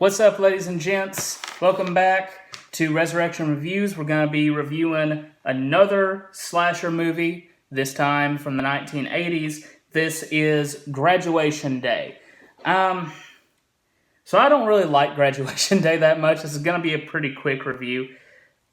What's up, ladies and gents? Welcome back to Resurrection Reviews. We're going to be reviewing another slasher movie, this time from the 1980s. This is Graduation Day. So I don't really like Graduation Day that much. This is going to be a pretty quick review.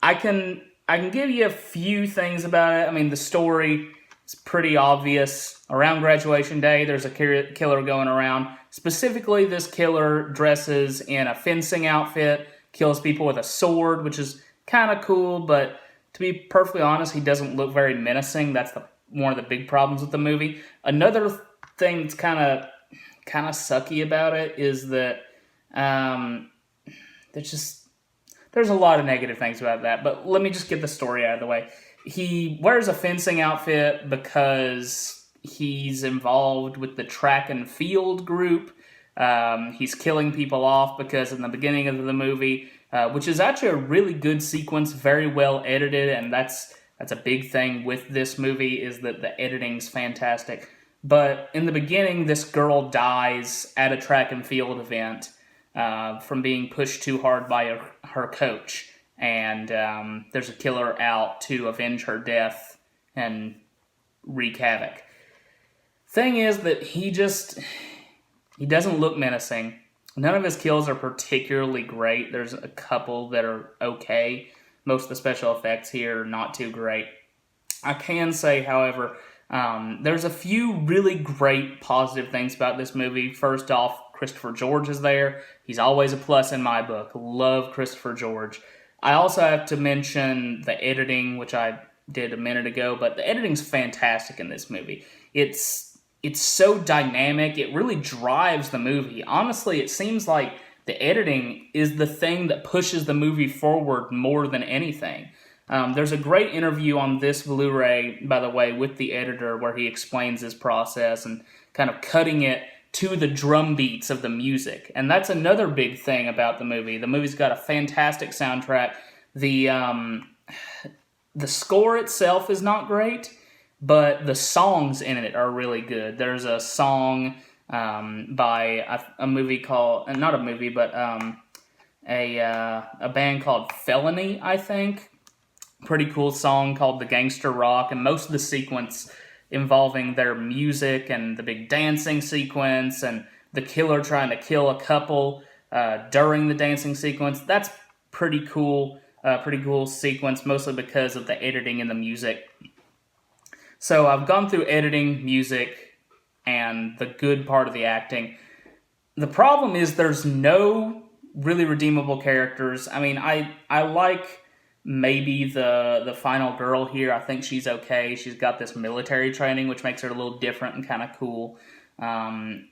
I can give you a few things about it. I mean, the story is pretty obvious. Around Graduation Day, there's a killer going around. Specifically, this killer dresses in a fencing outfit, kills people with a sword, which is kind of cool, but to be perfectly honest, he doesn't look very menacing. That's one of the big problems with the movie. Another thing that's kind of sucky about it is that there's a lot of negative things about that, but let me just get the story out of the way. He wears a fencing outfit because he's involved with the track and field group. He's killing people off because in the beginning of the movie, which is actually a really good sequence, very well edited, and that's a big thing with this movie, is that the editing's fantastic. But in the beginning, this girl dies at a track and field event from being pushed too hard by her coach. And there's a killer out to avenge her death and wreak havoc. Thing is that he doesn't look menacing. None of his kills are particularly great. There's a couple that are okay. Most of the special effects here are not too great. I can say, however, there's a few really great positive things about this movie. First off, Christopher George is there. He's always a plus in my book. Love Christopher George. I also have to mention the editing, which I did a minute ago, but the editing's fantastic in this movie. It's so dynamic. It really drives the movie. Honestly, it seems like the editing is the thing that pushes the movie forward more than anything. There's a great interview on this Blu-ray, by the way, with the editor where he explains his process and kind of cutting it to the drum beats of the music. And that's another big thing about the movie. The movie's got a fantastic soundtrack. The score itself is not great, but the songs in it are really good. There's a song by a movie called, not a movie, but a band called Felony, I think. Pretty cool song called The Gangster Rock, and most of the sequence involving their music and the big dancing sequence and the killer trying to kill a couple during the dancing sequence. That's pretty cool sequence, mostly because of the editing and the music. So I've gone through editing, music, and the good part of the acting. The problem is there's no really redeemable characters. I mean, I like maybe the final girl here. I think she's okay. She's got this military training, which makes her a little different and kind of cool. And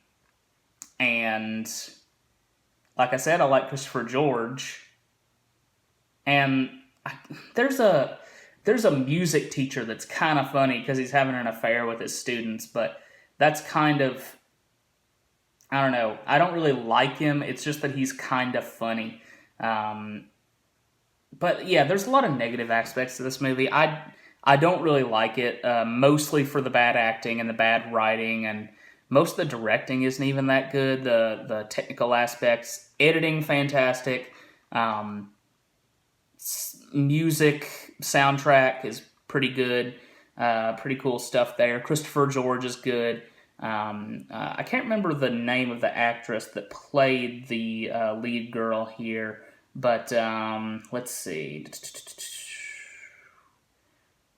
like I said, I like Christopher George. And there's a music teacher that's kind of funny because he's having an affair with his students, but that's kind of, I don't know. I don't really like him. It's just that he's kind of funny. But yeah, there's a lot of negative aspects to this movie. I don't really like it, mostly for the bad acting and the bad writing, and most of the directing isn't even that good. The technical aspects, editing, fantastic. Music, soundtrack is pretty good. Pretty cool stuff there. Christopher George is good. I can't remember the name of the actress that played the lead girl here. But, let's see.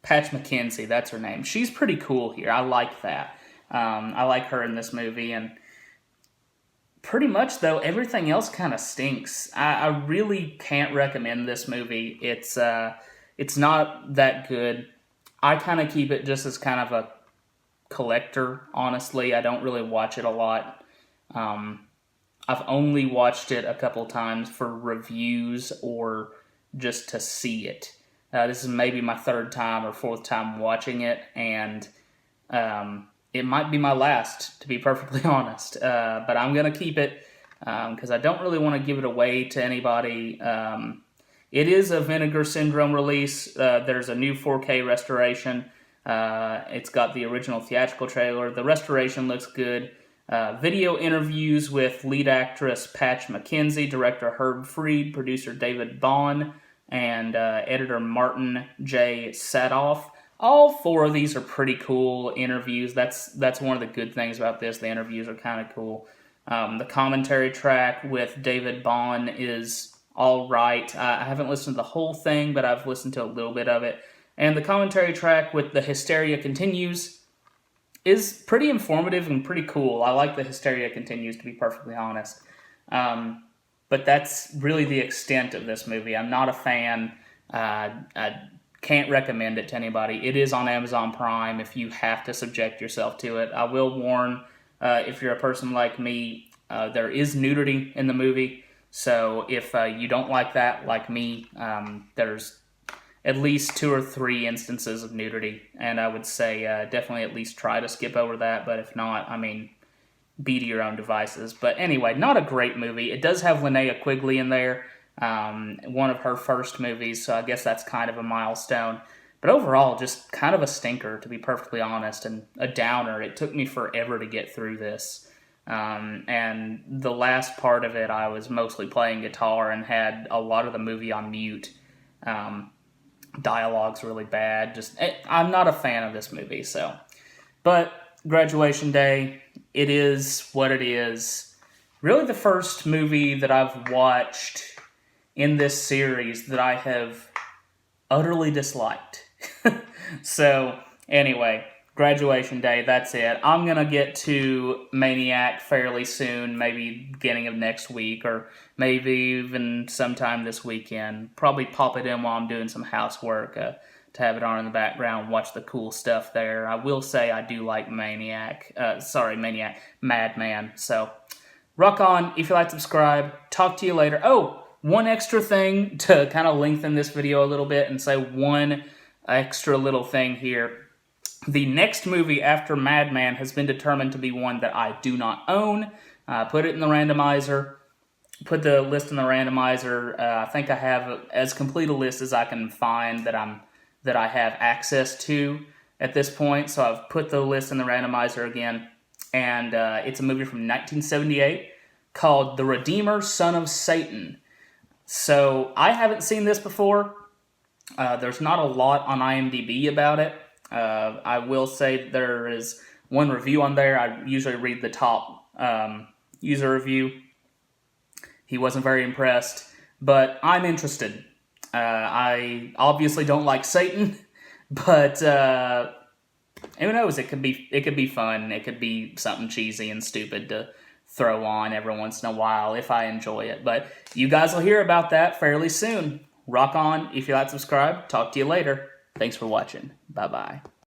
Patch McKenzie, that's her name. She's pretty cool here. I like that. I like her in this movie. And pretty much, though, everything else kind of stinks. I really can't recommend this movie. It's not that good. I kind of keep it just as kind of a collector, honestly. I don't really watch it a lot. I've only watched it a couple times for reviews or just to see it. This is maybe my third time or fourth time watching it, and it might be my last, to be perfectly honest. But I'm going to keep it because I don't really want to give it away to anybody. It is a Vinegar Syndrome release. There's a new 4K restoration. It's got the original theatrical trailer. The restoration looks good. video interviews with lead actress Patch McKenzie, director Herb Freed, producer David Bond, and editor Martin J. Sadoff. All 4 of these are pretty cool interviews. That's one of the good things about this. The interviews are kind of cool. The commentary track with David Bond is all right. I haven't listened to the whole thing, but I've listened to a little bit of it. And the commentary track with The Hysteria Continues is pretty informative and pretty cool. I like The Hysteria Continues, to be perfectly honest. But that's really the extent of this movie. I'm not a fan. I can't recommend it to anybody. It is on Amazon Prime if you have to subject yourself to it. I will warn, if you're a person like me, there is nudity in the movie. So if you don't like that, like me, there's at least 2 or 3 instances of nudity. And I would say definitely at least try to skip over that. But if not, I mean, be to your own devices. But anyway, not a great movie. It does have Linnea Quigley in there. One of her first movies, so I guess that's kind of a milestone. But overall, just kind of a stinker, to be perfectly honest, and a downer. It took me forever to get through this. And the last part of it, I was mostly playing guitar and had a lot of the movie on mute. Dialogue's really bad. I'm not a fan of this movie, so. But Graduation Day, it is what it is. Really the first movie that I've watched in this series that I have utterly disliked. So, anyway, Graduation Day, that's it. I'm going to get to Maniac fairly soon, maybe beginning of next week, or maybe even sometime this weekend. Probably pop it in while I'm doing some housework to have it on in the background, watch the cool stuff there. I will say I do like Madman. So, rock on. If you like, subscribe. Talk to you later. Oh, one extra thing to kind of lengthen this video a little bit and say one extra little thing here. The next movie after Madman has been determined to be one that I do not own. Put it in the randomizer. Put the list in the randomizer. I think I have as complete a list as I can find that I have access to at this point. So I've put the list in the randomizer again. And it's a movie from 1978 called The Redeemer, Son of Satan. So, I haven't seen this before. There's not a lot on IMDb about it. I will say there is one review on there. I usually read the top user review. He wasn't very impressed, but I'm interested. I obviously don't like Satan, but who knows? It could be fun. It could be something cheesy and stupid to throw on every once in a while if I enjoy it. But you guys will hear about that fairly soon. Rock on. If you like, subscribe. Talk to you later. Thanks for watching. Bye-bye.